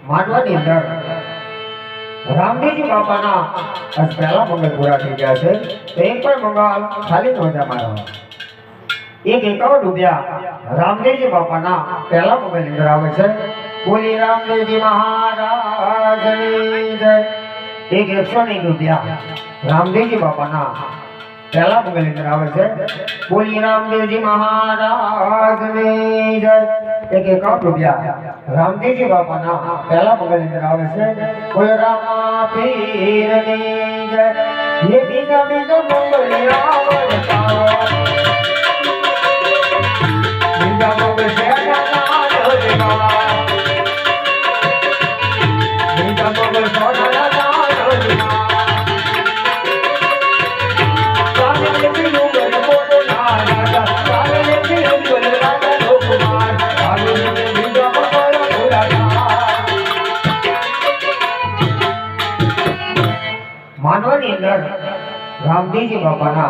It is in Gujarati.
માંડવાની અંદર રામદેવજી બાપાના આજ પહેલા મંગળ પૂરા થઈ ગયા છે તો એક પણ મંગળ ખાલી નહોતા મારવા એક 51 રૂપિયા રામદેવજી બાપાના પહેલા મંગળ અંદર આવે છે બોલી રામદેવજી મહારાજની જય એક 101 રૂપિયા રામદેવજી બાપાના પહેલા મંગળ અંદર આવે છે બોલી રામદેવજી મહારાજની જય એક 51 રૂપિયા રામદેવજી બાપાના પહેલા મંગળ અંદર આવે છે બોલ રામા પીરની જય ये बीजा बीजा मंगल आवता बीजा मंगल से जाना होगा बीजा मंगल सोना जाना होगा सारे लेके लोग बोलो ना राजा सारे लेके लोग राजा लोकुमार सारे लेके बीजा मंगल पूरा मानवनी अंदर रामदेवजी बापाना